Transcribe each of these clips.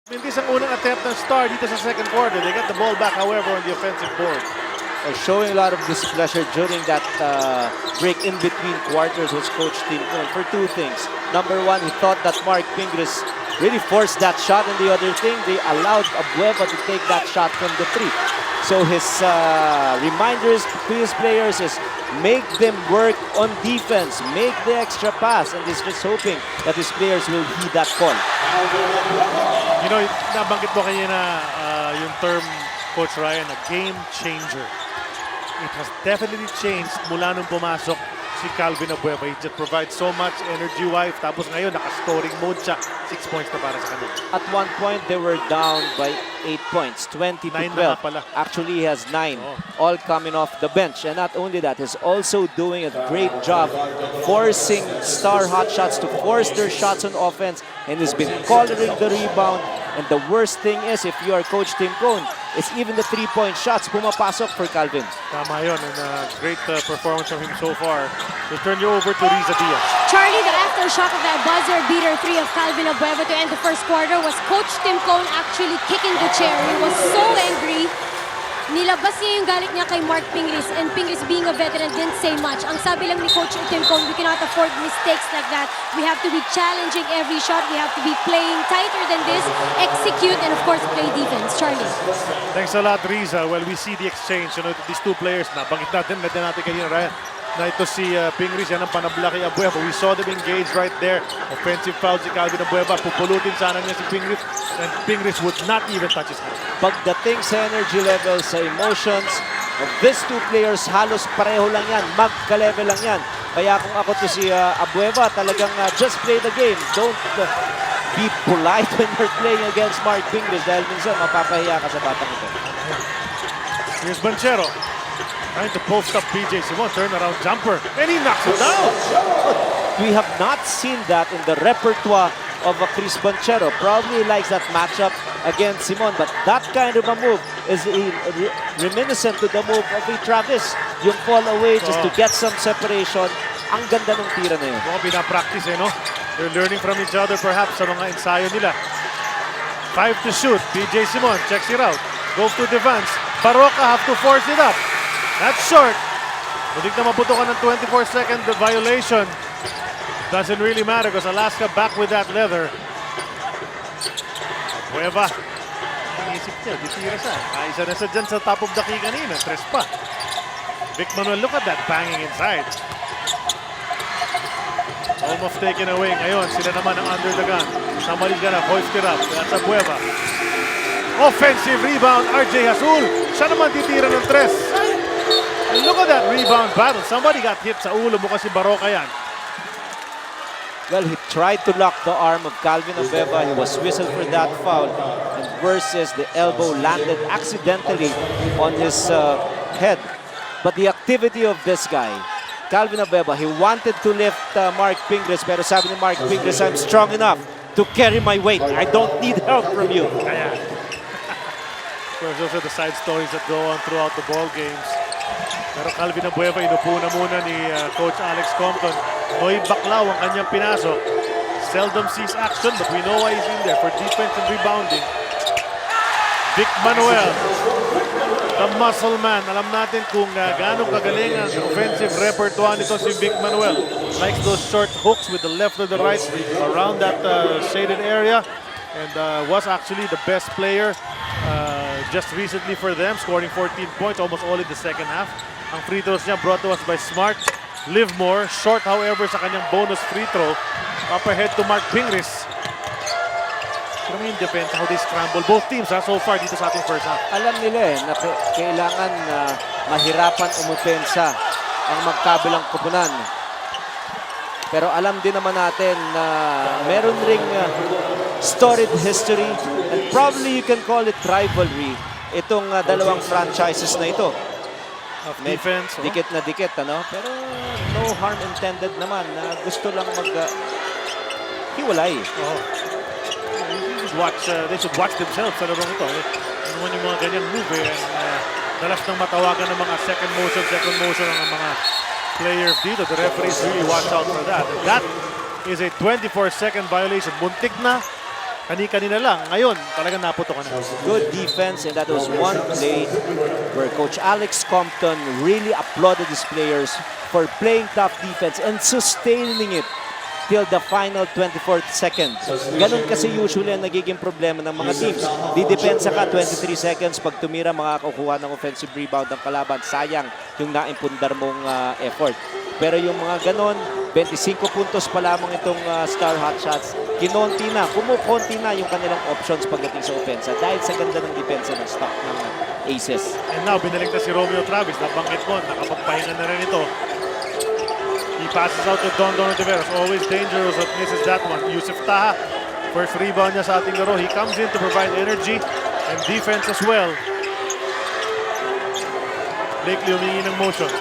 Hindi sa unang attempt ng Star dito sa second quarter. They get the ball back, however, on the offensive board. Showing a lot of displeasure during that break in between quarters was Coach Tim Cohn for two things. Number one, he thought that Mark Pingris really forced that shot, and the other thing, they allowed Abueva to take that shot from the three. So his reminders to his players is make them work on defense, make the extra pass, and he's just hoping that his players will heed that call. You know, nabanggit mo kanina yung term, Coach Ryan, a game changer. It has definitely changed mula nung pumasok si Calvin Abueva. He just provides so much energy-wise. Tapos ngayon, naka-scoring mode siya. 6 points na para sa kanila. At one point, they were down by 8 points, 20 to 12. Actually, he has 9, all coming off the bench. And not only that, he's also doing a great job forcing Star Hotshots to force their shots on offense. And he's been collaring the rebound. And the worst thing is, if you are Coach Tim Cohn, is even the 3-point shots pumapasok for Calvin. Tama yun, and great performance from him so far. We'll turn you over to Riza Diaz. Charlie, the aftershock of that buzzer beater 3 of Calvin Abueva to end the first quarter was Coach Tim Cohn actually kicking the chair. He was so angry. Nilabas niya yung galit niya kay Mark Pingris, and Pingris being a veteran didn't say much. Ang sabi lang ni Coach Tim Cohn, we cannot afford mistakes like that. We have to be challenging every shot. We have to be playing tighter than this, execute, and of course play defense. Charlie. Thanks a lot, Riza. Well, we see the exchange. You know, these two players, nabanggit natin kanina, Ryan, na ito si Pingris, yan ang panabla kay Abueva. We saw them engage right there. Offensive foul si Calvin Abueva. Pupulutin sana niya si Pingris, and Pingris would not even touch his hand. Pagdating sa energy levels, sa emotions of these two players, halos pareho lang yan. Magka-level lang yan. Kaya kung ako to si Abueva, talagang just play the game. Don't be polite when you're playing against Mark Pingris dahil minsan mapapahiya ka sa batang ito. Here's Banchero. Trying to post up PJ Simon, turnaround jumper, and he knocks it down. We have not seen that in the repertoire of Chris Banchero. Probably likes that matchup against Simon, but that kind of a move is reminiscent to the move of Travis. Yung fall away just to get some separation. Ang ganda ng tira na yun. Pinapractice, no? They're learning from each other perhaps sa mga ensayo nila. 5 to shoot. PJ Simon checks it out. Goes to Devance. Baroka have to force it up. That's short. Mudik na maputo ka ng 24-second violation. Doesn't really matter because Alaska back with that leather. Abueva. Inisip niya, ditira siya. Kaisa na siya dyan sa top of the key kanina. Tres pa. Vic Manuel, look at that banging inside. Almost taken away. Ngayon, sila naman ang under the gun. Somebody's gonna hoist it up. That's Abueva. Offensive rebound, RJ Hasul. Siya naman titira ng tres. And look at that rebound battle. Somebody got hit sa ulo mo kasi Baroka yan. Well, he tried to lock the arm of Calvin Abueva. He was whistled for that foul. And versus the elbow landed accidentally on his head. But the activity of this guy, Calvin Abueva, he wanted to lift Mark Pingris, pero sabi ni Mark Pingris, I'm strong enough to carry my weight. I don't need help from you. Of course, those are the side stories that go on throughout the ball games. Pero Calvin Abueva, inupo na muna ni Coach Alex Compton. Noy Baklaw ang kanyang pinasok. Seldom sees action, but we know why he's in there for defense and rebounding. Vic Manuel, the muscle man. Alam natin kung gaano kagaling ang offensive repertoire nito si Vic Manuel. Likes those short hooks with the left or the right around that shaded area. And was actually the best player just recently for them, scoring 14 points, almost all in the second half. Ang free throws niya brought to us by Smart. Livermore, short however sa kanyang bonus free throw. Up ahead to Mark Pingris. Pero yung defense, how they scramble. Both teams so far dito sa ating first half. Alam nila na kailangan mahirapan umupensa ang magkabilang koponan. Pero alam din naman natin na meron ring storied history, and probably you can call it rivalry, itong dalawang franchises na ito. Of defense. Dikit na dikit, ano? Pero no harm intended naman na gusto lang hiwalay. They should watch themselves sa larong ito. Ano naman yung mga ganyang move dalas ng matawagan ng mga second motion ng mga players dito. The referees really watch out for that. And that is a 24-second violation. Muntik na kani-kanina lang. Ngayon, talagang naputok na. Good defense, and that was one play where Coach Alex Compton really applauded his players for playing tough defense and sustaining it till the final 24th second. Ganun kasi usually ang nagiging problema ng mga teams. Didepensa ka 23 seconds, pag tumira makakakuha ng offensive rebound ng kalaban. Sayang yung naimpundar mong effort. Pero yung mga ganon, 25 puntos pa lamang itong Star Hotshots. Kinonti na, kumukonti na yung kanilang options pagdating sa opensa dahil sa ganda ng depensa ng stock ng Aces. And now, binaling na si Romeo Travis. Nabanggit mo, nakapagpahinga na rin ito. He passes out to Don Tiveros. Always dangerous at misses that one. Yusuf Taha, first rebound niya sa ating laro. He comes in to provide energy and defense as well. Blakely humingi ng motion.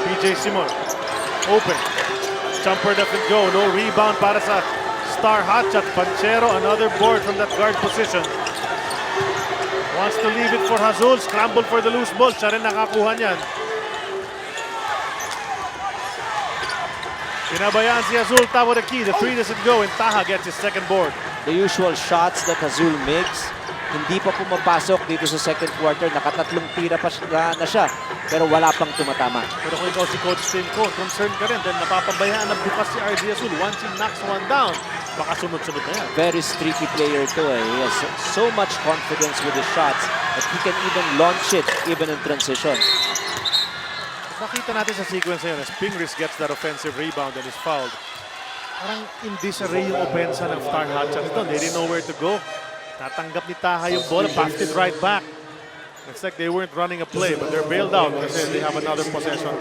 PJ Simon, open. Jumper doesn't go. No rebound para sa Star Hotshot. Panchero, another board from that guard position. Wants to leave it for Hazul. Scramble for the loose ball. Siya rin nakakuha niyan. Pinabayaan si Hazul. Top of the key. The three doesn't go and Taha gets his second board. The usual shots that Hazul makes, hindi pa pumapasok dito sa second quarter. Nakatatlong tira pa na siya, pero wala pang tumatama. Pero kung ikaw si Coach Tim Cone, concerned ka rin dahil napapabayaan na bukas si RJ Hazul. Once he knocks one down, baka sunod-sunod na yan. Very streaky player to eh. He has so much confidence with his shots that he can even launch it even in transition. Nakita natin sa sequence na yun as Pingris gets that offensive rebound and is fouled. Parang in disarray yung offensa ng Star Hotshots ito. They didn't know where to go. Natanggap ni Taha yung bola, passed it right back. It's like they weren't running a play, but they're bailed out kasi they have another possession.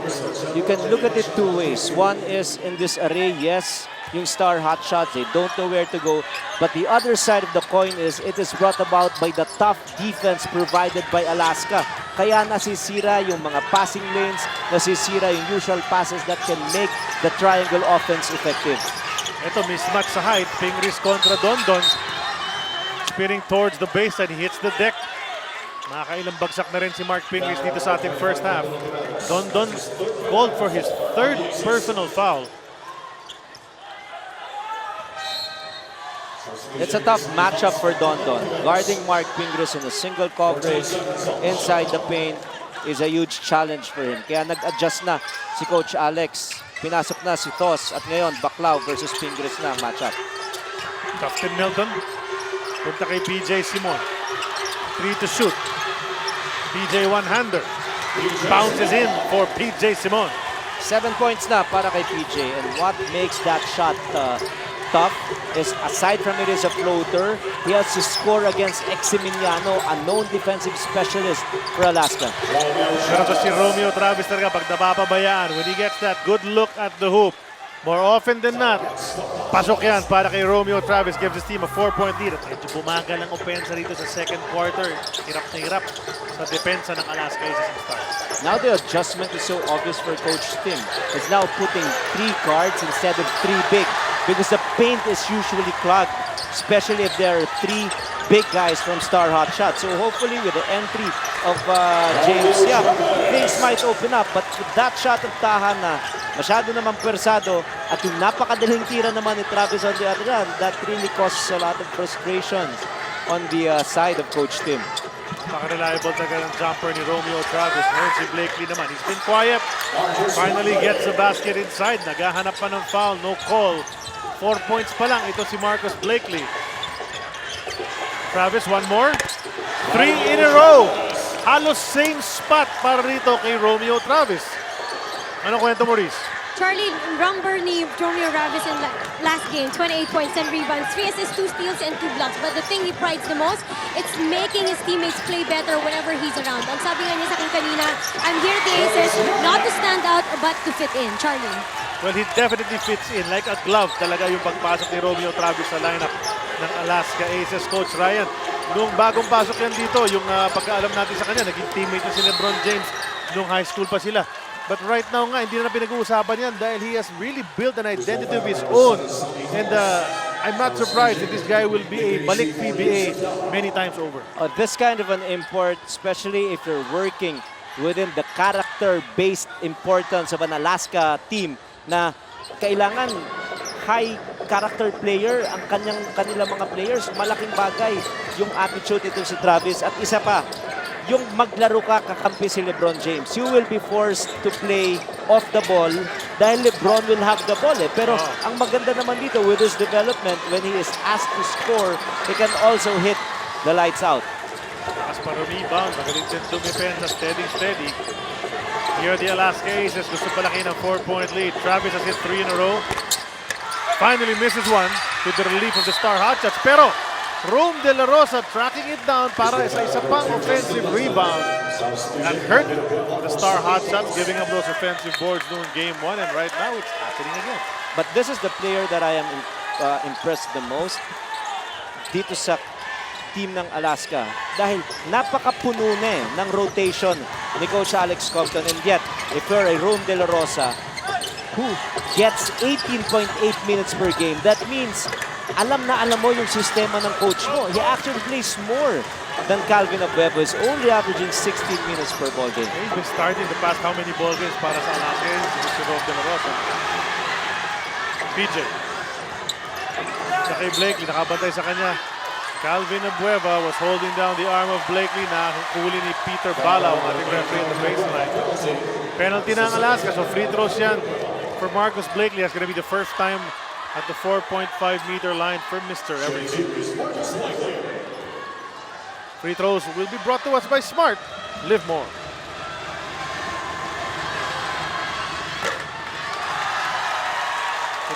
You can look at it two ways. One is in this array, yes, yung Star Hotshots, they don't know where to go. But the other side of the coin is it is brought about by the tough defense provided by Alaska. Kaya nasisira yung mga passing lanes, nasisira yung usual passes that can make the triangle offense effective. Ito, mismatch sa height. Pingris kontra Dondon. Spinning towards the baseline. He hits the deck. Nakakailang bagsak na rin si Mark Pingris dito sa ating first half. Dondon called for his third personal foul. It's a tough matchup for Dondon. Guarding Mark Pingris in a single coverage inside the paint is a huge challenge for him. Kaya nag-adjust na si Coach Alex. Pinasok na si Tos at ngayon Baclao versus Pingris na ang matchup. Justin Milton. Punta kay PJ Simon. 3 to shoot. PJ one-hander. Bounces in for PJ Simon. 7 points na para kay PJ. And what makes that shot tough is aside from it is a floater, he has to score against Eximiliano, a known defensive specialist for Alaska. Pero to si Romeo Travis talaga pag napapabayaan, when he gets that good look at the hoop, more often than not, pasok yan para kay Romeo Travis, gives his team a 4-point lead. At medyo bumagal ang opensa dito sa second quarter. Hirap na hirap sa depensa ng Alaska Aces and Stars. Now the adjustment is so obvious for Coach Tim. He's now putting 3 guards instead of 3 big because the paint is usually clogged, especially if there are 3 big guys from Star Hotshots. So hopefully with the entry of James Yap, things might open up. But with that shot of Taha na masyado naman persado at yung napakadaling tira naman ni Travis on the other hand, that really causes a lot of frustration on the side of Coach Tim. Maka-reliable talaga ng jumper ni Romeo Travis. Ngayon si Blakely naman, he's been quiet. Finally gets the basket inside. Naghahanap pa ng foul, no call. 4 points pa lang. Ito si Marcus Blakely. Travis, one more. 3 in a row. Halos same spot para rito kay Romeo Travis. Ano kwento mo, Riz? Charlie, number ni Romeo Travis in the last game, 28 points, 10 rebounds, 3 assists, 2 steals, and 2 blocks. But the thing he prides the most, it's making his teammates play better whenever he's around. Ang sabi nga niya sa akin kanina, I'm here at the Aces, not to stand out, but to fit in. Charlie. Well, he definitely fits in like a glove talaga yung pagpasok ni Romeo Travis sa lineup ng Alaska Aces. Coach Ryan, nung bagong pasok yan dito, yung pagkaalam natin sa kanya, naging teammate na si LeBron James nung high school pa sila. But right now nga, hindi na pinag-uusapan yan dahil he has really built an identity of his own. And I'm not surprised that this guy will be a balik PBA many times over. This kind of an import, especially if you're working within the character-based importance of an Alaska team na kailangan high character player ang kanilang mga players. Malaking bagay yung attitude nito si Travis. At isa pa, yung maglaro ka kakampi si LeBron James, you will be forced to play off the ball dahil LeBron will have the ball eh. Pero ang maganda naman dito with his development, when he is asked to score, he can also hit the lights out. As para rebound, magaling din dumipensa, steady. Here the Alaska Aces, gusto palaki ng 4-point lead. Travis has hit 3 in a row. Finally misses one to the relief of the Star Hotshots. Pero Rome De La Rosa tracking it down para sa isa pang offensive rebound. That hurt the Star Hotshots, giving up those offensive boards noong game 1. And right now, it's happening again. But this is the player that I am impressed the most dito sa team ng Alaska. Dahil napakapuno na ng rotation ni Coach Alex Compton. And yet, if you're a Rome De La Rosa who gets 18.8 minutes per game, that means alam mo yung sistema ng coach mo. He actually plays more than Calvin Abueva, is only averaging 16 minutes per ball game. He's been starting the past how many ball games para sa Alaska? Si Rome De La Rosa. PJ. Sa kay Blakely, nakabantay sa kanya. Calvin Abueva was holding down the arm of Blakely. Nakakuli ni Peter Bala, ang ating referee in the baseline. Penalty ng Alaska, so free throws yan for Marcus Blakely. That's going to be the first time at the 4.5-meter line for Mr. Everything. Free throws will be brought to us by Smart. Live more.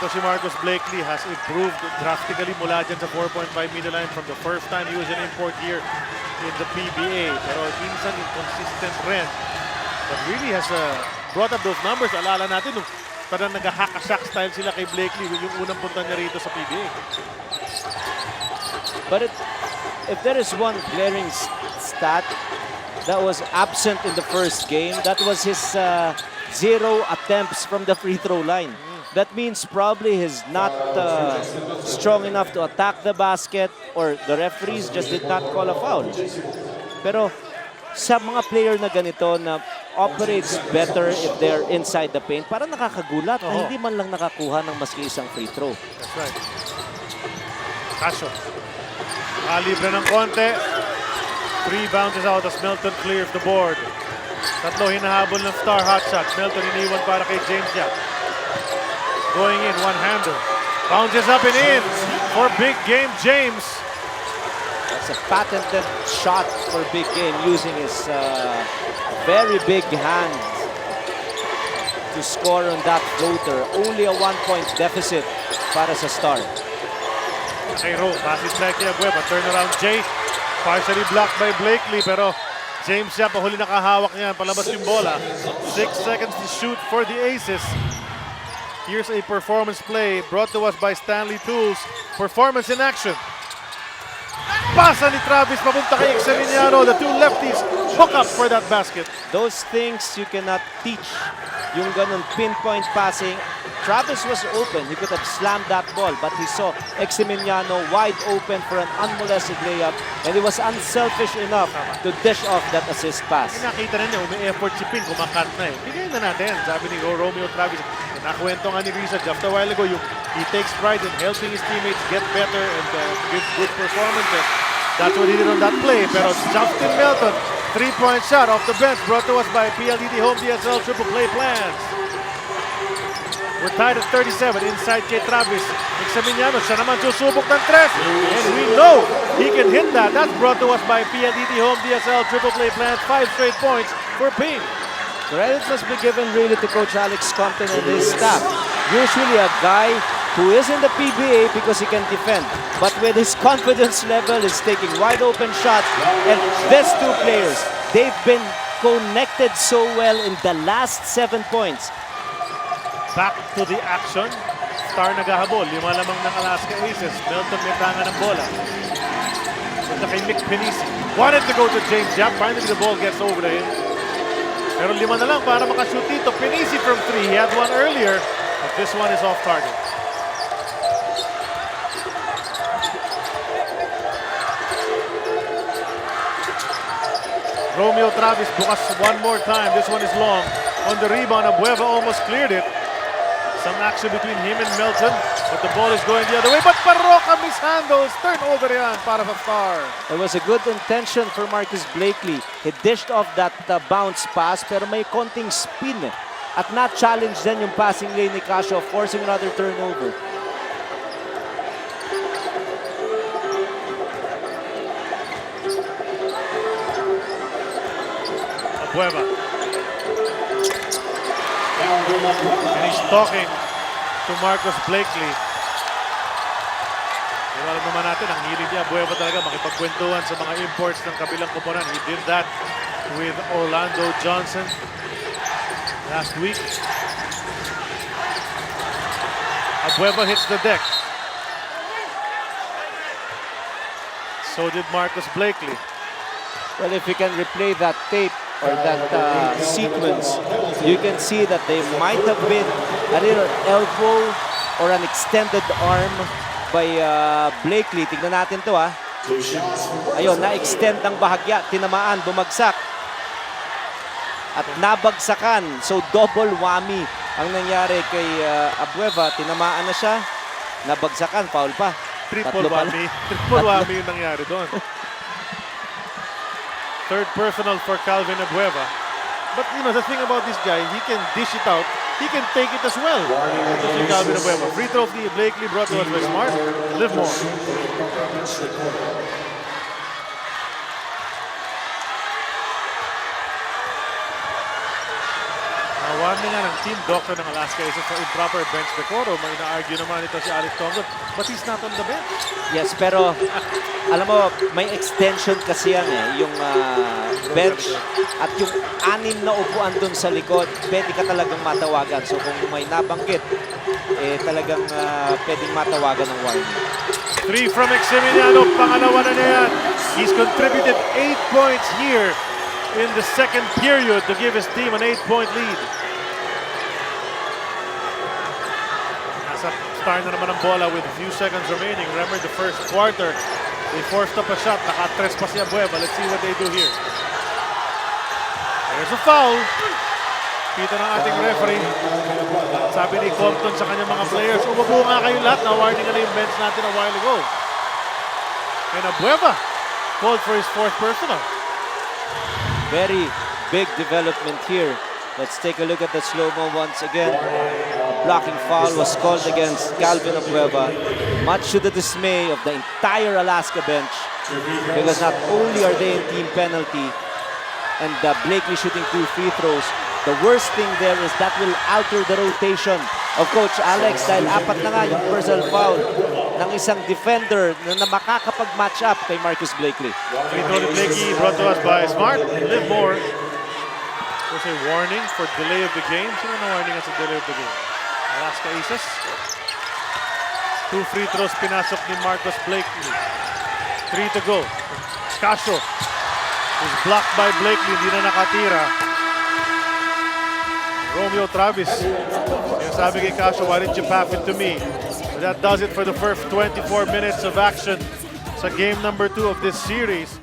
Ito si Marcus Blakely has improved drastically mula dyan sa 4.5-meter line from the first time he was an import here in the PBA. Pero minsan inconsistent rin. But really has brought up those numbers. Alala natin, parang nag-hack-a-sack style sila kay Blakely yung unang punta niya rito sa PBA. But if there is one glaring stat that was absent in the first game, that was his 0 attempts from the free throw line. That means probably he's not strong enough to attack the basket, or the referees just did not call a foul. Pero sa mga player na ganito na operates better if they're inside the paint, parang nakakagulat na hindi man lang nakakuha ng maski isang free throw. That's right. Casio. Libre ng konti. 3 bounces out as Melton clears the board. Tatlo hinahabol ng Star Hotshots. Melton iniwan para kay James Yap. Going in, one-hander. Bounces up and in for big game James. That's a patented shot for big game, using his very big hand to score on that floater. Only a 1-point deficit para sa Star. Kay Rome, pass inside kay Abueva. Turnaround Jay. Partially blocked by Blakely, pero James Yap, huli nakahawak niya. Palabas yung bola. 6 seconds to shoot for the Aces. Here's a performance play brought to us by Stanley Tools. Performance in action. Pasa ni Travis papunta kay Exeminiano. The two lefties hook up for that basket. Those things you cannot teach. Yung ganun pinpoint passing. Travis was open. He could have slammed that ball, but he saw Exeminiano wide open for an unmolested layup, and he was unselfish enough to dish off that assist pass. Nakita na niya, umi-effort si Pin, kumakat na eh. Bigay na natin, sabi ni Romeo Travis. Nakuwento nga ni Risa just a while ago, he takes pride in helping his teammates get better and give good performances. That's what he did on that play. Pero Justin Melton, 3-point shot off the bench, brought to us by PLDT Home DSL Triple Play Plans. We're tied at 37, inside kay Travis. Exeminiano, siya naman susubok ng 3. And we know he can hit that. That's brought to us by PLDT Home DSL Triple Play Plans. 5 straight points for Ping. Credit must be given really to Coach Alex Compton and his staff. Usually a guy who is in the PBA because he can defend. But with his confidence level, he's taking wide open shots. And these two players, they've been connected so well in the last 7 points. Back to the action. Star naghahabol. 5 lamang ng Alaska Aces. Melton may tangan ng bola. Punta kay Mick Penisi. Wanted to go to James Yap. Finally the ball gets over to him. Pero 5 na lang para makashoot dito. Penisi from 3. He had one earlier. But this one is off target. Romeo Travis bukas one more time. This one is long. On the rebound, Abueva almost cleared it. Some action between him and Melton, but the ball is going the other way. But Parroca mishandles. Turnover yan para sa Star. It was a good intention for Marcus Blakely. He dished off that bounce pass pero may konting spin at na-challenge din yung passing lane ni Casio, forcing another turnover. Abueva. And he's talking to Marcus Blakely. Alam naman natin, ang hilig niya, Abueva talaga, makipagkwentuhan sa mga imports ng kabilang koponan. He did that with Orlando Johnson last week. Abueva hits the deck. So did Marcus Blakely. Well, if you can replay that tape or that sequence, you can see that they might have been a little elbow or an extended arm by Blakely. Tignan natin to ha. Ayun, na-extend ng bahagya, tinamaan, bumagsak. At nabagsakan. So double whammy ang nangyari kay Abueva. Tinamaan na siya, nabagsakan, foul pa. Triple whammy. Triple whammy yung nangyari doon. Third personal for Calvin Abueva. But you know, the thing about this guy, he can dish it out. He can take it as well. Ito si Calvin Abueva. Free throw of Blakely brought to us by Smart. Live more. Warning nga ng team doctor ng Alaska is for improper bench decoro. May na-argue naman ito si Alex Thompson, but he's not on the bench. Yes, pero alam mo, may extension kasi yan yung bench at yung 6 na upuan dun sa likod, pwede ka talagang matawagan. So kung may nabanggit, talagang pwedeng matawagan ng warning. 3 from Maximiliano, pangalawa na yan. He's contributed 8 points here in the second period to give his team an 8-point lead. Star na naman ang bola with a few seconds remaining. Remember the first quarter, they forced up a shot. Naka-tres pa si Abueva. Let's see what they do here. There's a foul. Kita ng ating referee. Sabi ni Compton sa kanyang mga players, umupo nga kayo lahat. Na-warning na yung bench natin a while ago. And Abueva called for his fourth personal. Very big development here. Let's take a look at the slow-mo once again. A blocking foul was called against Calvin Abueva, much to the dismay of the entire Alaska bench, because not only are they in team penalty and Blakely shooting 2 free throws, the worst thing there is that will alter the rotation of Coach Alex dahil 4 na nga yung personal foul ng isang defender na makakapag-match up kay Marcus Blakely. Free throw to Blakely brought to us by Smart. Live more. There's a warning for delay of the game. Sino na warning sa delay of the game? Alaska Aces. 2 free throws pinasok ni Marcus Blakely. 3 to go. Casio is blocked by Blakely. Hindi na nakatira. Romeo Travis. Sabi kay Casio, why didn't you pass it to me? But that does it for the first 24 minutes of action sa game number 2 of this series.